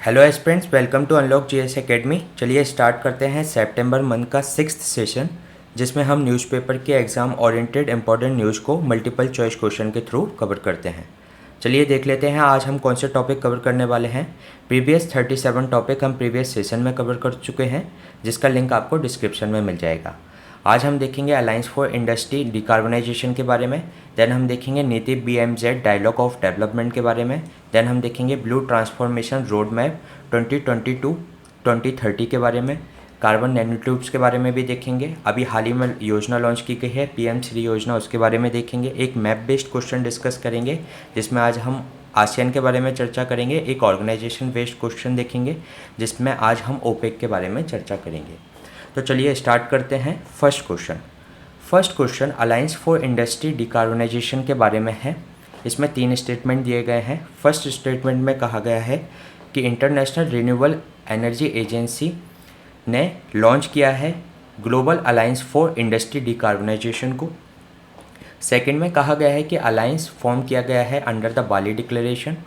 Hello aspirants, welcome to Unlock GS Academy. चलिए start करते हैं सितंबर मंथ का 6th सेशन, जिसमें हम न्यूज़पेपर के एग्ज़ाम ओरिएंटेड इंपॉर्टेंट न्यूज़ को मल्टीपल चॉइस क्वेश्चन के थ्रू कवर करते हैं। चलिए देख लेते हैं आज हम कौन से टॉपिक कवर करने वाले हैं। प्रीवियस 37 टॉपिक हम प्रीवियस सेशन में कवर कर चुके हैं, जिसका लिंक आपको डिस्क्रिप्शन में मिल जाएगा। आज हम देखेंगे अलायंस फॉर इंडस्ट्री डिकार्बनाइजेशन के बारे में, देन हम देखेंगे नीति BMZ डायलॉग ऑफ डेवलपमेंट के बारे में, देन हम देखेंगे ब्लू ट्रांसफॉर्मेशन रोड मैप 2022-2030 के बारे में, कार्बन नैनोट्यूब्स के बारे में भी देखेंगे। अभी हाल ही में योजना लॉन्च की गई है PM3 योजना, उसके बारे में देखेंगे। एक मैप बेस्ड क्वेश्चन डिस्कस करेंगे, जिसमें आज हम आसियान के बारे में चर्चा करेंगे। एक ऑर्गेनाइजेशन बेस्ड क्वेश्चन देखेंगे, जिसमें आज हम OPEC के बारे में चर्चा करेंगे। तो चलिए स्टार्ट करते हैं। First question alliance for industry decarbonisation के बारे में है। इसमें 3 स्टेटमेंट दिए गए हैं। फर्स्ट स्टेटमेंट में कहा गया है कि इंटरनेशनल रिन्यूएबल एनर्जी एजेंसी ने लॉन्च किया है global alliance for industry decarbonisation को। सेकंड में कहा गया है कि अलायंस फॉर्म किया गया है under the Bali declaration.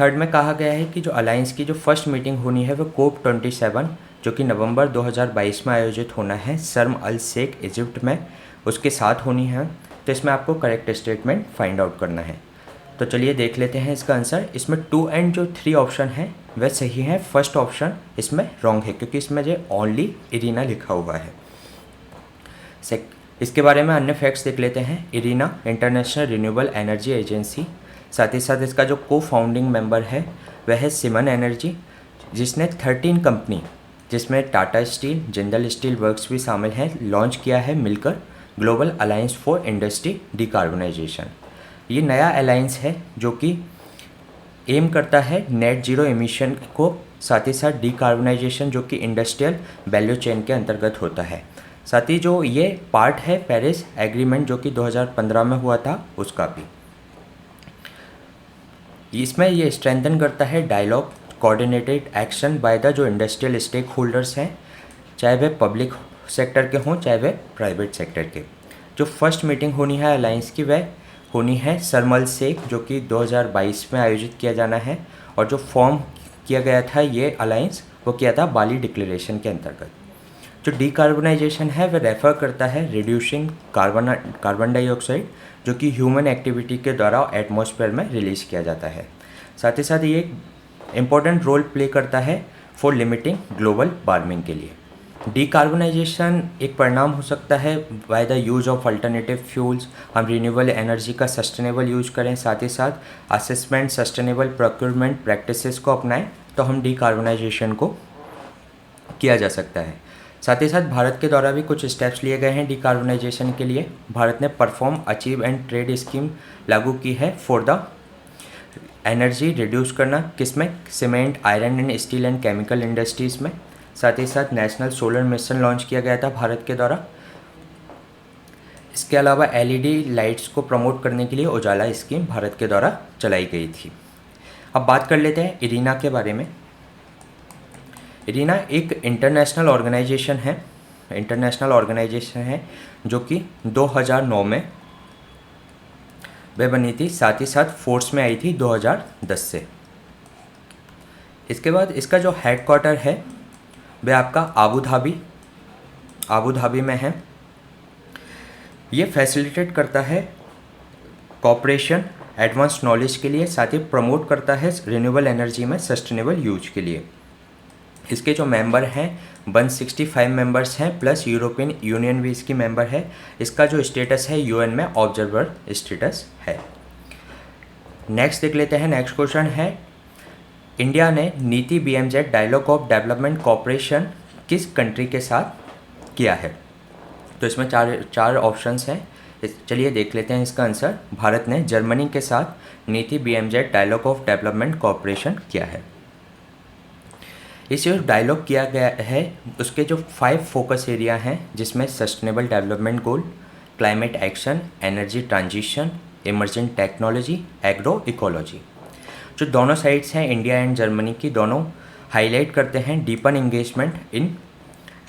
Third में कहा गया है कि जो अलायंस की जो फर्स्ट मीटिंग होनी है वो COP27, जो कि नवंबर 2022 में आयोजित होना है शर्म अल शेख इजिप्ट में, उसके साथ होनी है। तो इसमें आपको करेक्ट स्टेटमेंट फाइंड आउट करना है। तो चलिए देख लेते हैं इसका आंसर। इसमें 2 एंड जो 3 ऑप्शन है वह सही है। फर्स्ट ऑप्शन इसमें रॉन्ग है, क्योंकि इसमें जो ओनली इरीना लिखा हुआ है। इसके बारे में अन्य फैक्ट्स देख लेते हैं। Irina international renewable energy agency, साथ ही साथ इसका जो को फाउंडिंग मेंबर है वह है सिमन एनर्जी, जिसने 13 कंपनी, जिसमें Tata steel, Jindal steel works भी शामिल हैं, लॉन्च किया है मिलकर global alliance for industry decarbonisation. ये नया अलायंस है जो कि एम करता है नेट जीरो एमिशन को, साथ ही साथ डिकार्बनाइजेशन जो कि इंडस्ट्रियल वैल्यू चेन के अंतर्गत होता है। साथ ही जो ये पार्ट है पेरिस एग्रीमेंट जो कि 2015 में हुआ था, उसका भी। इसमें ये स्ट्रेंथन करता है dialogue coordinated action by the जो इंडस्ट्रियल स्टेक होल्डर्स हैं, चाहे वे पब्लिक सेक्टर के हों चाहे वे प्राइवेट सेक्टर के। जो फर्स्ट मीटिंग होनी है अलायंस की वह होनी है शर्म अल शेख, जो कि 2022 में आयोजित किया जाना है। और जो फॉर्म किया गया था ये अलायंस, वो किया था बाली डिक्लेरेशन के अंतर्गत। जो डिकार्बनाइजेशन है वह रेफर करता है रिड्यूसिंग कार्बन डाइऑक्साइड, जो कि ह्यूमन एक्टिविटी के द्वारा एटमॉस्फेयर में रिलीज़ किया जाता है। साथ ही साथ ये एक इम्पॉर्टेंट रोल प्ले करता है फॉर लिमिटिंग ग्लोबल वार्मिंग के लिए। डिकार्बनाइजेशन एक परिणाम हो सकता है by the use of alternative fuels, हम रिन्यूएबल एनर्जी का सस्टेनेबल यूज करें, साथ ही साथ असेसमेंट सस्टेनेबल प्रोक्योरमेंट प्रैक्टिसेस को अपनाएं, तो हम डिकार्बनाइजेशन को किया जा सकता है। साथ ही साथ भारत के द्वारा भी कुछ स्टेप्स लिए गए हैं डिकार्बनाइजेशन के लिए। भारत ने perform, achieve and trade scheme लागू की है फॉर द एनर्जी रिड्यूस करना, किसमें, cement, iron and steel and chemical industries में। साथ ही साथ नेशनल सोलर मिशन लॉन्च किया गया था भारत के द्वारा। इसके अलावा LED लाइट्स को प्रमोट करने के लिए उजाला स्कीम भारत के द्वारा चलाई गई थी। अब बात कर लेते हैं इरीना के बारे में। इरीना एक इंटरनेशनल ऑर्गेनाइजेशन है जो कि 2009 में वह बनी थी, साथ ही साथ फोर्स में आई थी 2010 से। इसके बाद इसका जो हेडक्वार्टर है वह आपका आबू धाबी में है। ये फैसिलिटेट करता है कॉपरेशन, एडवांस नॉलेज के लिए, साथ ही प्रमोट करता है रिन्यूएबल एनर्जी में सस्टेनेबल यूज के लिए। इसके जो मेंबर हैं 165 मेंबर्स हैं, प्लस यूरोपियन यूनियन भी इसकी मेंबर है। इसका जो स्टेटस है UN में ऑब्जर्वर स्टेटस है। नेक्स्ट देख लेते हैं। नेक्स्ट क्वेश्चन है इंडिया ने NITI BMZ dialogue of development cooperation किस कंट्री के साथ किया है। तो इसमें चार ऑप्शंस हैं। चलिए देख लेते हैं इसका आंसर। भारत ने जर्मनी के साथ NITI BMZ dialogue of development cooperation किया है। इसे जो डायलॉग किया गया है उसके जो 5 फोकस एरिया हैं, जिसमें sustainable development goal, climate action, energy transition, emerging technology, agro ecology. जो दोनों साइड्स हैं इंडिया एंड जर्मनी की, दोनों हाईलाइट करते हैं deepen engagement in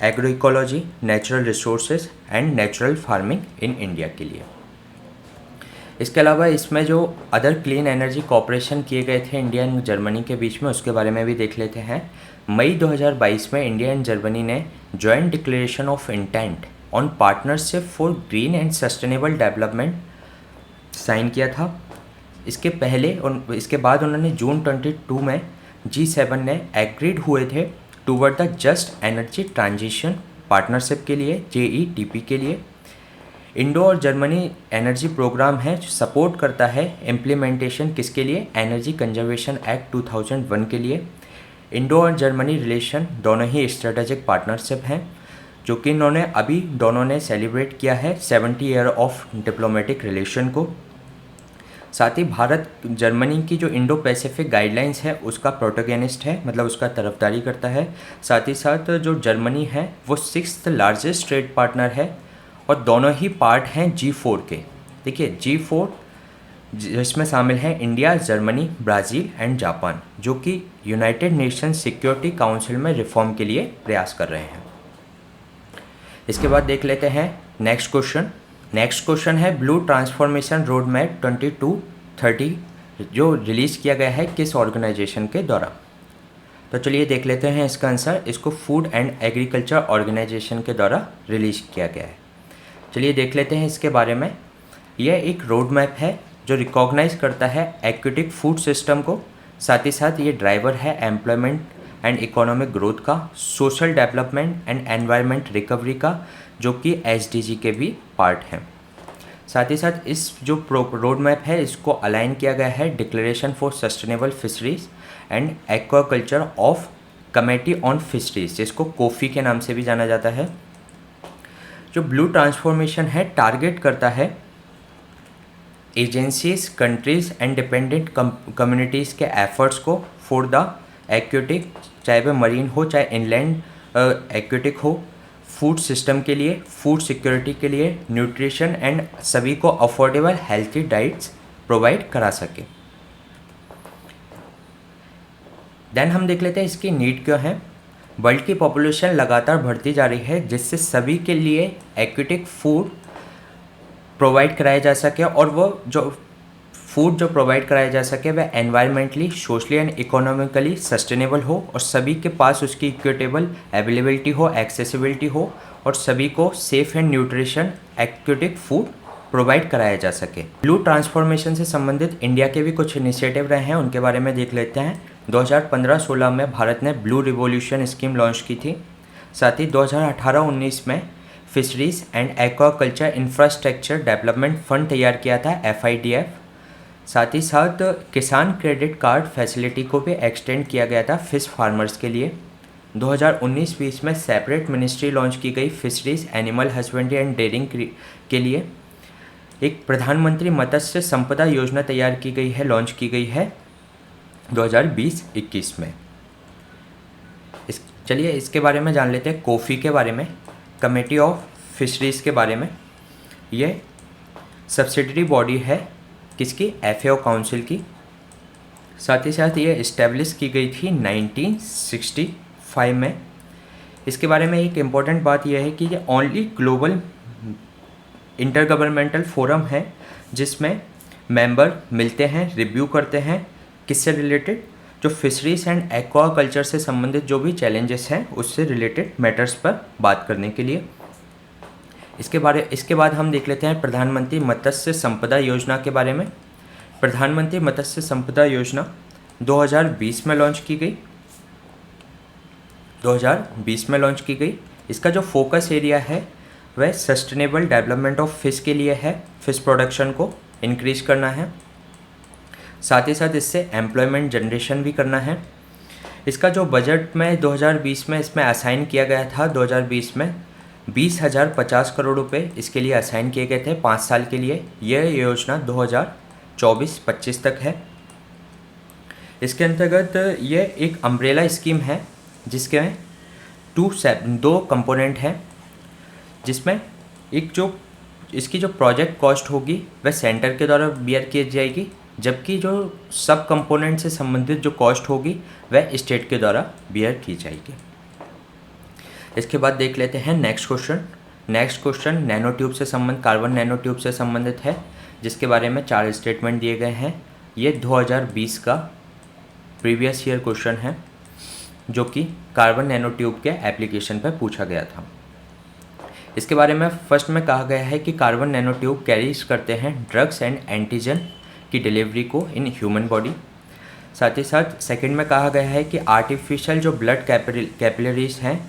agro ecology, natural resources and natural farming in India के लिए। इसके अलावा इसमें जो अदर क्लीन एनर्जी कॉपरेशन किए गए थे इंडिया एंड जर्मनी के बीच में, उसके बारे में भी देख लेते हैं। मई 2022 में इंडिया एंड जर्मनी ने joint declaration of intent on partnership for green and sustainable development sign किया था। इसके पहले और इसके बाद उन्होंने जून 22 में G7 ने एग्रीड हुए थे toward the just energy transition partnership के लिए, JETP के लिए। इंडो और जर्मनी एनर्जी प्रोग्राम है जो सपोर्ट करता है इम्प्लीमेंटेशन किसके लिए, एनर्जी कंजर्वेशन एक्ट 2001 के लिए। इंडो और जर्मनी रिलेशन दोनों ही स्ट्रेटेजिक पार्टनरशिप हैं, जो कि इन्होंने अभी दोनों ने सेलिब्रेट किया है 70 ईयर ऑफ डिप्लोमेटिक रिलेशन को। साथ ही भारत जर्मनी की जो इंडो पैसिफिक गाइडलाइंस है उसका प्रोटोगेनिस्ट है, मतलब उसका तरफदारी करता है। साथ ही साथ जो जर्मनी है वो 6th लार्जेस्ट ट्रेड पार्टनर है और दोनों ही पार्ट हैं G4 के। देखिए G4 जिसमें शामिल हैं India, Germany, Brazil and Japan, जो कि यूनाइटेड नेशन सिक्योरिटी काउंसिल में रिफॉर्म के लिए प्रयास कर रहे हैं। इसके बाद देख लेते हैं नेक्स्ट क्वेश्चन। नेक्स्ट क्वेश्चन है ब्लू ट्रांसफॉर्मेशन रोड मैप 2230 जो रिलीज़ किया गया है किस ऑर्गेनाइजेशन के द्वारा। तो चलिए देख लेते हैं इसका आंसर। इसको फूड एंड एग्रीकल्चर ऑर्गेनाइजेशन के द्वारा रिलीज़ किया गया है। चलिए देख लेते हैं इसके बारे में। यह एक रोड मैप है जो रिकॉग्नाइज करता है एक्विटिक फूड सिस्टम को। साथ ही साथ ये ड्राइवर है एम्प्लॉयमेंट एंड इकोनॉमिक ग्रोथ का, social development and environment recovery का, जो कि SDG के भी पार्ट हैं। साथ ही साथ इस जो रोड मैप है इसको अलाइन किया गया है declaration for sustainable fisheries and aquaculture of committee on fisheries, जिसको कोफी के नाम से भी जाना जाता है। जो ब्लू ट्रांसफॉर्मेशन है टारगेट करता है agencies, countries and dependent communities के एफर्ट्स को फॉर द एक्वेटिक, चाहे वह मरीन हो चाहे इनलैंड एक्वेटिक हो, फूड सिस्टम के लिए, फूड सिक्योरिटी के लिए, न्यूट्रिशन एंड सभी को अफोर्डेबल हेल्थी डाइट्स प्रोवाइड करा सके। देन हम देख लेते हैं इसकी नीड क्यों है। वर्ल्ड की पॉपुलेशन लगातार बढ़ती जा रही है, जिससे सभी के लिए एक्वेटिक फूड प्रोवाइड कराया जा सके और वो जो फूड जो प्रोवाइड कराया जा सके वह environmentally, socially and economically sustainable हो और सभी के पास उसकी इक्विटेबल अवेलेबिलिटी हो, एक्सेसिबिलिटी हो और सभी को safe and nutrition aquatic food provide कराया जा सके। ब्लू ट्रांसफॉर्मेशन से संबंधित इंडिया के भी कुछ इनिशिएटिव रहे हैं, उनके बारे में देख लेते हैं। 2015-16 में भारत ने ब्लू रिवॉल्यूशन स्कीम लॉन्च की थी। साथ ही 2018-19 में fisheries and aquaculture infrastructure development fund तैयार किया था, FIDF। साथ ही साथ किसान क्रेडिट कार्ड फैसिलिटी को भी एक्सटेंड किया गया था फिश फार्मर्स के लिए। 2019-20 में सेपरेट मिनिस्ट्री लॉन्च की गई fisheries, animal husbandry and dairying के लिए। एक प्रधानमंत्री मत्स्य संपदा योजना तैयार की गई है, लॉन्च की गई है 2020-21 में। चलिए इसके बारे में जान लेते हैं। कोफी के बारे में, कमेटी ऑफ फिशरीज़ के बारे में। ये सब्सिडरी बॉडी है किसकी, FAO काउंसिल की। साथ ही साथ ये इस्टेब्लिश की गई थी 1965 में। इसके बारे में एक इम्पॉर्टेंट बात यह है कि ये ओनली ग्लोबल इंटरगवर्नमेंटल फोरम है जिसमें मेंबर मिलते हैं, रिव्यू करते हैं किससे रिलेटेड, जो फिशरीज एंड एक्वाकल्चर से संबंधित जो भी चैलेंजेस हैं उससे रिलेटेड मैटर्स पर बात करने के लिए। इसके बाद हम देख लेते हैं प्रधानमंत्री मत्स्य संपदा योजना के बारे में। प्रधानमंत्री मत्स्य संपदा योजना 2020 में लॉन्च की गई। 2020 में लॉन्च की गई। इसका जो फोकस एरिया है वह सस्टेनेबल डेवलपमेंट ऑफ फिश के लिए है, फिश प्रोडक्शन को इंक्रीज करना है। साथ ही साथ इससे एम्प्लॉयमेंट जनरेशन भी करना है। इसका जो बजट में 2020 में इसमें असाइन किया गया था, 2020 में 20,050 करोड़ रुपए इसके लिए असाइन किए गए थे 5 साल के लिए। यह योजना 2024-25 तक है। इसके अंतर्गत ये एक अम्ब्रेला स्कीम है जिसके में 2 कंपोनेंट हैं, जिसमें एक जो इसकी जो प्रोजेक्ट कॉस्ट होगी वह सेंटर के द्वारा बियर की जाएगी, जबकि जो सब कंपोनेंट से संबंधित जो कॉस्ट होगी वह स्टेट के द्वारा बियर की जाएगी। इसके बाद देख लेते हैं नेक्स्ट क्वेश्चन। नैनो ट्यूब से संबंधित, कार्बन नैनो ट्यूब से संबंधित है। जिसके बारे में 4 स्टेटमेंट दिए गए हैं। ये 2020 का प्रीवियस ईयर क्वेश्चन है जो कि कार्बन नैनो ट्यूब के एप्लीकेशन पर पूछा गया था। इसके बारे में फर्स्ट में कहा गया है कि कार्बन नैनो ट्यूब कैरीज करते हैं ड्रग्स एंड एंटीजन की डिलीवरी को इन ह्यूमन बॉडी। साथ ही साथ सेकंड में कहा गया है कि आर्टिफिशियल जो ब्लड कैपिलरीज हैं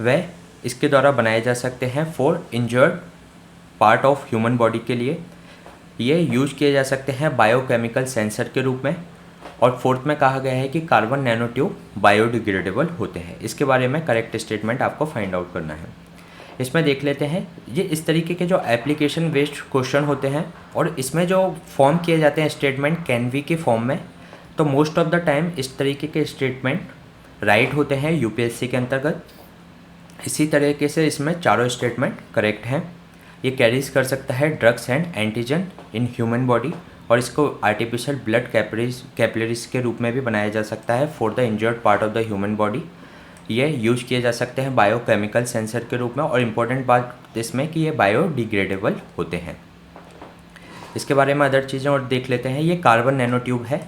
वह इसके द्वारा बनाए जा सकते हैं for injured part of human body के लिए। ये यूज किए जा सकते हैं बायोकेमिकल सेंसर के रूप में। और फोर्थ में कहा गया है कि कार्बन नैनो ट्यूब बायोडिग्रेडेबल होते हैं। इसके बारे में करेक्ट स्टेटमेंट आपको फाइंड आउट करना है। इसमें देख लेते हैं, ये इस तरीके के जो एप्लीकेशन बेस्ड क्वेश्चन होते हैं और इसमें जो फॉर्म किए जाते हैं स्टेटमेंट कैन वी के फॉर्म में, तो मोस्ट ऑफ द टाइम इस तरीके के स्टेटमेंट राइट होते हैं यूपीएससी के अंतर्गत। इसी तरीके से इसमें चारों स्टेटमेंट करेक्ट हैं। ये कैरीज कर सकता है drugs and antigen in human body और इसको आर्टिफिशियल ब्लड कैपिलरीज के रूप में भी बनाया जा सकता है for the injured part of the human body. ये यूज किए जा सकते हैं बायोकेमिकल सेंसर के रूप में और इम्पोर्टेंट बात इसमें कि ये बायोडिग्रेडेबल होते हैं। इसके बारे में अदर चीज़ें और देख लेते हैं। ये कार्बन नैनो ट्यूब है।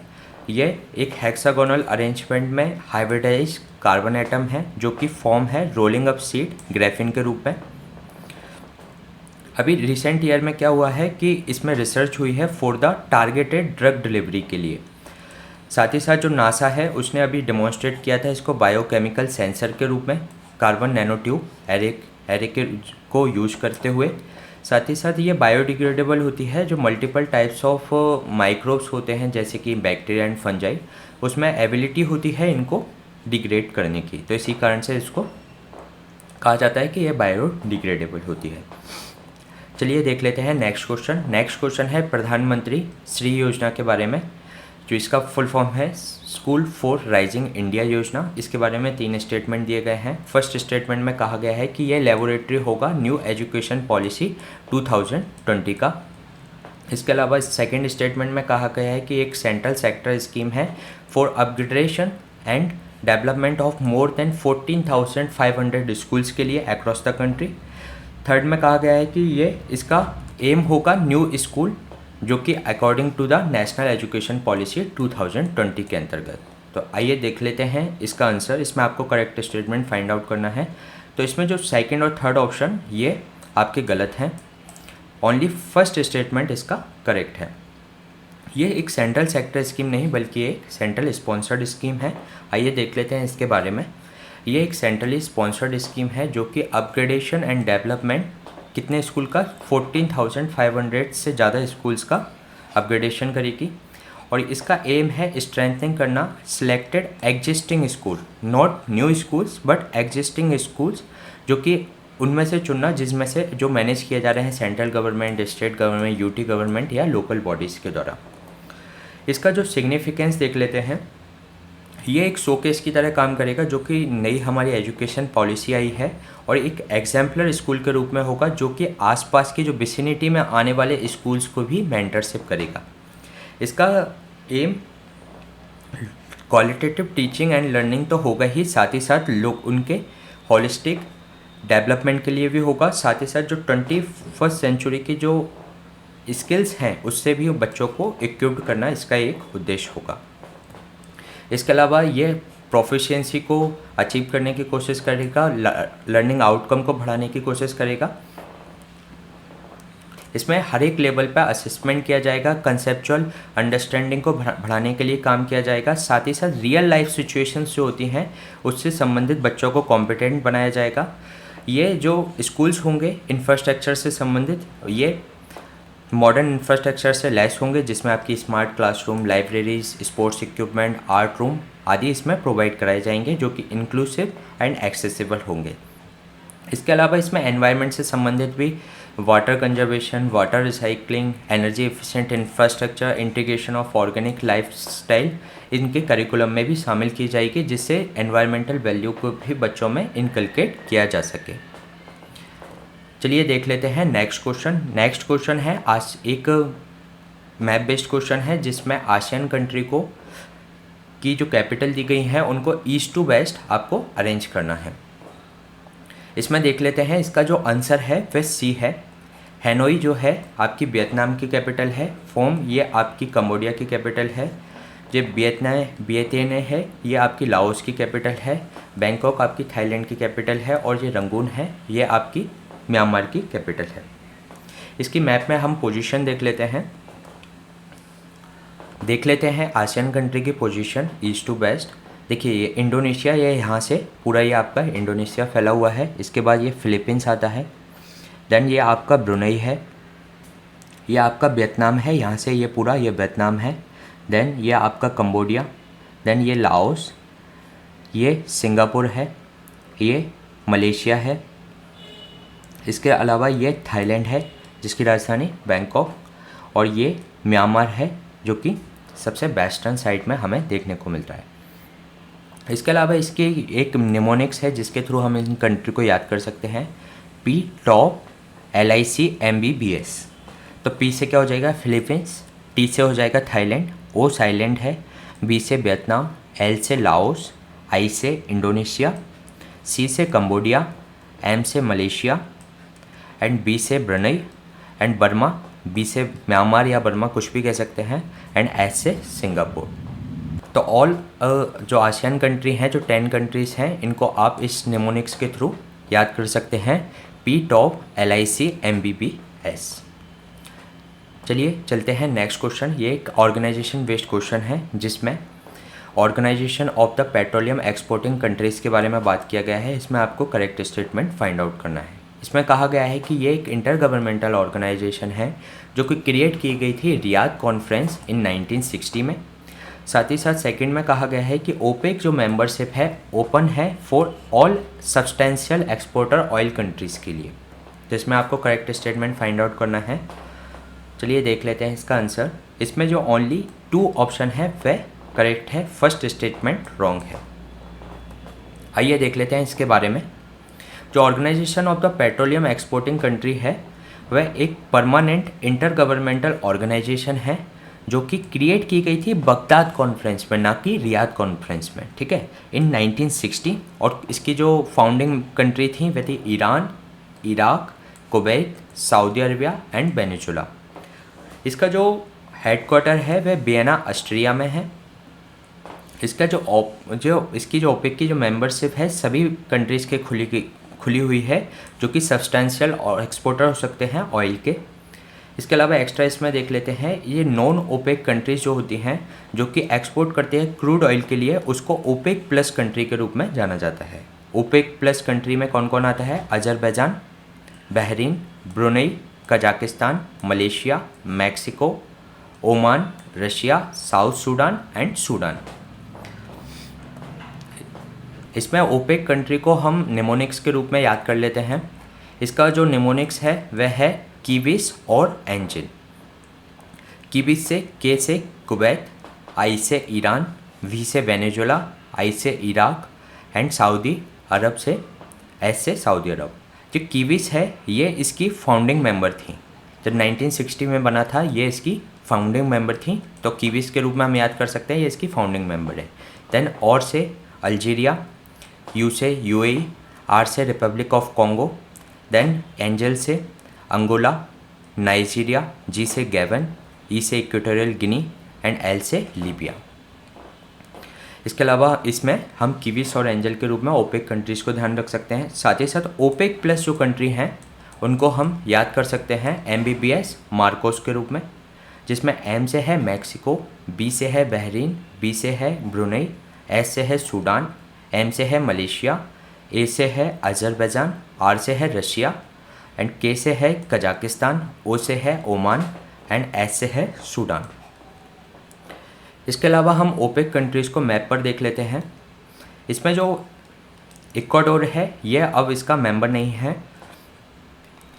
ये एक हेक्सागोनल अरेंजमेंट में हाइब्रिडाइज कार्बन एटम है जो कि फॉर्म है रोलिंग अप सीड ग्राफीन के रूप में। अभी रिसेंट ईयर में क्या हुआ है कि इसमें रिसर्च हुई है for the targeted drug delivery के लिए। साथ ही साथ जो नासा है उसने अभी डेमोन्स्ट्रेट किया था इसको बायोकेमिकल सेंसर के रूप में कार्बन नैनो ट्यूब एरे को यूज करते हुए। साथ ही साथ ये बायोडिग्रेडेबल होती है। जो मल्टीपल टाइप्स ऑफ माइक्रोब्स होते हैं जैसे कि बैक्टीरिया एंड फंजाई, उसमें एबिलिटी होती है इनको डिग्रेड करने की, तो इसी कारण से इसको कहा जाता है कि ये बायोडिग्रेडेबल होती है। चलिए देख लेते हैं नेक्स्ट क्वेश्चन। नेक्स्ट क्वेश्चन है प्रधानमंत्री श्री योजना के बारे में, जो इसका फुल फॉर्म है स्कूल फॉर राइजिंग इंडिया योजना। इसके बारे में 3 स्टेटमेंट दिए गए हैं। फर्स्ट स्टेटमेंट में कहा गया है कि यह लेबोरेटरी होगा न्यू एजुकेशन पॉलिसी 2020 का। इसके अलावा सेकंड स्टेटमेंट में कहा गया है कि एक सेंट्रल सेक्टर स्कीम है for upgradation and development of more than 14,500 schools के लिए अक्रॉस द कंट्री। थर्ड में कहा गया है कि ये इसका एम होगा न्यू स्कूल, जो कि according to the national education policy 2020 के अंतर्गत। तो आइए देख लेते हैं इसका आंसर। इसमें आपको करेक्ट स्टेटमेंट फाइंड आउट करना है। तो इसमें जो सेकंड और थर्ड ऑप्शन ये आपके गलत हैं। ओनली फर्स्ट स्टेटमेंट इसका करेक्ट है। ये एक सेंट्रल सेक्टर स्कीम नहीं बल्कि एक सेंट्रल स्पॉन्सर्ड स्कीम है। आइए देख लेते हैं इसके बारे में। ये एक सेंट्रली स्पॉन्सर्ड स्कीम है जो कि अपग्रेडेशन एंड डेवलपमेंट कितने स्कूल का 14,500 से ज़्यादा स्कूल्स का अपग्रेडेशन करेगी। और इसका एम है स्ट्रेंथनिंग करना selected existing school, not new schools but existing schools, जो कि उनमें से चुनना जिसमें से जो मैनेज किए जा रहे हैं central government, state government, UT government या लोकल बॉडीज़ के द्वारा। इसका जो सिग्निफिकेंस देख लेते हैं, ये एक शोकेस की तरह काम करेगा जो कि नई हमारी एजुकेशन पॉलिसी आई है और एक एग्जाम्पलर स्कूल के रूप में होगा जो कि आसपास की जो विसिनिटी में आने वाले स्कूल्स को भी मेंटरशिप करेगा। इसका aim qualitative teaching and learning तो होगा ही, साथ ही साथ लोग उनके होलिस्टिक डेवलपमेंट के लिए भी होगा। साथ ही साथ जो 21st सेंचुरी की जो स्किल्स हैं उससे भी बच्चों को इक्विप्ड करना इसका एक उद्देश्य होगा। इसके अलावा ये प्रोफिशिएंसी को अचीव करने की कोशिश करेगा, लर्निंग आउटकम को बढ़ाने की कोशिश करेगा। इसमें हर एक लेवल पर असेसमेंट किया जाएगा, कंसेप्चुअल अंडरस्टैंडिंग को बढ़ाने के लिए काम किया जाएगा। साथ ही साथ रियल लाइफ सिचुएशंस जो होती हैं उससे संबंधित बच्चों को कॉम्पिटेंट बनाया जाएगा। ये जो स्कूल्स होंगे इंफ्रास्ट्रक्चर से संबंधित, ये मॉडर्न इंफ्रास्ट्रक्चर से लैस होंगे जिसमें आपकी smart classroom, libraries, sports equipment, art room आदि इसमें प्रोवाइड कराए जाएंगे जो कि इंक्लूसिव एंड एक्सेसिबल होंगे। इसके अलावा इसमें एनवायरनमेंट से संबंधित भी water conservation, water recycling, energy efficient infrastructure, integration of organic lifestyle इनके करिकुलम में भी शामिल की जाएगी, जिससे एनवायरमेंटल वैल्यू को भी बच्चों में इनकलकेट किया जा सके। चलिए देख लेते हैं नेक्स्ट क्वेश्चन। नेक्स्ट क्वेश्चन है आज एक मैप बेस्ड क्वेश्चन है जिसमें आसियान कंट्री को की जो कैपिटल दी गई है उनको ईस्ट टू वेस्ट आपको अरेंज करना है। इसमें देख लेते हैं, इसका जो आंसर है वह सी है। हैनोई जो है आपकी वियतनाम की कैपिटल है। फोम ये आपकी कंबोडिया की कैपिटल है। जो वियतनाम है ये आपकी लाओस की कैपिटल है। बैंकॉक आपकी थाईलैंड की कैपिटल है। और ये रंगून है ये आपकी म्यांमार की कैपिटल है। इसकी मैप में हम पोजीशन देख लेते हैं आसियान कंट्री की पोजीशन ईस्ट टू वेस्ट। देखिए ये इंडोनेशिया, ये यहाँ से पूरा ये आपका इंडोनेशिया फैला हुआ है। इसके बाद ये फिलीपींस आता है। देन ये आपका ब्रुनई है। ये आपका वियतनाम है, यहाँ से ये पूरा ये वियतनाम है। देन ये आपका कंबोडिया। देन ये लाओस, ये सिंगापुर है, ये मलेशिया है। इसके अलावा ये थाईलैंड है जिसकी राजधानी बैंकॉक। और ये म्यांमार है जो कि सबसे वेस्टर्न साइड में हमें देखने को मिलता है। इसके अलावा इसके एक निमोनिक्स है जिसके थ्रू हम इन कंट्री को याद कर सकते हैं। P top LICMBBS। तो पी से क्या हो जाएगा फिलीपींस, टी से हो जाएगा थाईलैंड, ओ साइलैंड है, बी से वियतनाम, एल से लाओस, आई से इंडोनेशिया, सी से कंबोडिया, एम से मलेशिया एंड बी से ब्रुनई एंड बर्मा, बी से म्यांमार या बर्मा कुछ भी कह सकते हैं, एंड एस से सिंगापुर। तो ऑल जो आसियान कंट्री हैं, जो 10 कंट्रीज़ हैं, इनको आप इस निमोनिक्स के थ्रू याद कर सकते हैं। P top LICMBBS। चलिए चलते हैं नेक्स्ट क्वेश्चन। ये एक ऑर्गेनाइजेशन बेस्ड क्वेश्चन है जिसमें organization of the petroleum exporting countries के बारे में बात किया गया है। इसमें आपको करेक्ट स्टेटमेंट फाइंड आउट करना है। इसमें कहा गया है कि ये एक इंटर गवर्नमेंटल ऑर्गेनाइजेशन है जो कि क्रिएट की गई थी रियाद कॉन्फ्रेंस इन 1960 में। साथ ही साथ सेकंड में कहा गया है कि ओपेक जो मेंबरशिप है ओपन है for all substantial exporter oil countries के लिए। तो इसमें आपको करेक्ट स्टेटमेंट फाइंड आउट करना है। चलिए देख लेते हैं इसका आंसर। इसमें जो ओनली 2 ऑप्शन है वह करेक्ट है, फर्स्ट स्टेटमेंट रॉन्ग है। आइए देख लेते हैं इसके बारे में। जो organization of the petroleum exporting country है वह एक परमानेंट इंटर गवर्नमेंटल ऑर्गेनाइजेशन है जो कि क्रिएट की गई थी बगदाद कॉन्फ्रेंस में, ना कि रियाद कॉन्फ्रेंस में, ठीक है, इन 1960। और इसकी जो फाउंडिंग कंट्री थी वह थी Iran, Iraq, Kuwait, Saudi Arabia and Venezuela. इसका जो हेडक्वार्टर है वह वियना ऑस्ट्रिया में है। इसका इसकी जो ओपेक की जो मेंबरशिप है सभी कंट्रीज़ के खुली हुई है जो कि सब्सटेंशियल और एक्सपोर्टर हो सकते हैं ऑयल के। इसके अलावा एक्स्ट्रा इसमें देख लेते हैं, ये नॉन ओपेक कंट्रीज़ जो होती हैं जो कि एक्सपोर्ट करते हैं क्रूड ऑयल के लिए, उसको ओपेक प्लस कंट्री के रूप में जाना जाता है। ओपेक प्लस कंट्री में कौन कौन आता है? Azerbaijan, Bahrain, Brunei, Kazakhstan, Malaysia, Mexico, Oman, Russia, south Sudan and Sudan. इसमें ओपेक कंट्री को हम निमोनिक्स के रूप में याद कर लेते हैं। इसका जो निमोनिक्स है वह है कीविस और एंजिल। कीविस से के से कुवैत, आई से ईरान, वी से वेनेजुला, आई से इराक एंड सऊदी अरब से एस से सऊदी अरब। जो कीविस है ये इसकी फाउंडिंग मेंबर थी। जब 1960 में बना था ये इसकी फाउंडिंग मेंबर थी, तो कीविस के रूप में हम याद कर सकते हैं ये इसकी फाउंडिंग मेंबर है। देन और से अल्जीरिया, यू से UAE, आर से Republic of Congo, then angel से अंगोला, नाइजीरिया, जी से गैबन, ई से इक्वेटोरियल गिनी एंड एल से लीबिया। इसके अलावा इसमें हम कीविस और एंजल के रूप में ओपेक कंट्रीज़ को ध्यान रख सकते हैं। साथ ही साथ ओपेक प्लस जो कंट्री हैं उनको हम याद कर सकते हैं MBBS मार्कोस के रूप में, जिसमें एम से है मैक्सिको, बी से है बहरीन, बी से है ब्रुनई, एस से है सूडान, एम से है मलेशिया, ए से है अजरबैजान, आर से है रशिया एंड के से है कजाकिस्तान, ओ से है ओमान एंड एस से है सूडान। इसके अलावा हम ओपेक कंट्रीज़ को मैप पर देख लेते हैं। इसमें जो इक्वाडोर है ये अब इसका मेंबर नहीं है।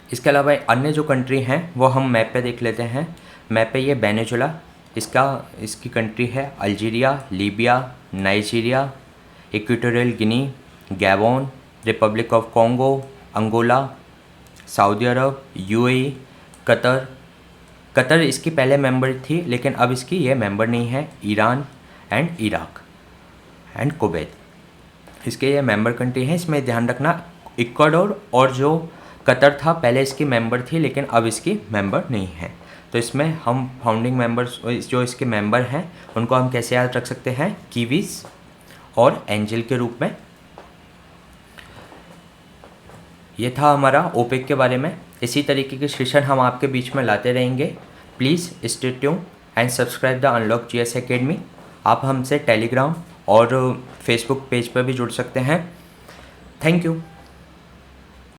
इसके अलावा अन्य जो कंट्री हैं वो हम मैप पे देख लेते हैं। मैप पे ये वेनेजुला, इसकी कंट्री है Algeria, Libya, Nigeria, Equatorial Guinea, Gabon, republic of Congo, Angola, Saudi Arab, UAE, Qatar इसकी पहले मेंबर थी लेकिन अब इसकी ये मेंबर नहीं है। Iran and Iraq and Kuwait इसके ये मेंबर कंट्री हैं। इसमें ध्यान रखना इक्वाडोर और जो कतर था, पहले इसकी मेंबर थी लेकिन अब इसकी मेंबर नहीं है। तो इसमें हम फाउंडिंग मेंबर्स जो इसके मेंबर हैं उनको हम कैसे याद रख सकते हैं, कीवीज़ और एंजल के रूप में। ये था हमारा ओपेक के बारे में। इसी तरीके के सेशन हम आपके बीच में लाते रहेंगे। Please stay tune and subscribe the unlock GS academy. आप हमसे टेलीग्राम और फेसबुक पेज पर भी जुड़ सकते हैं। Thank you.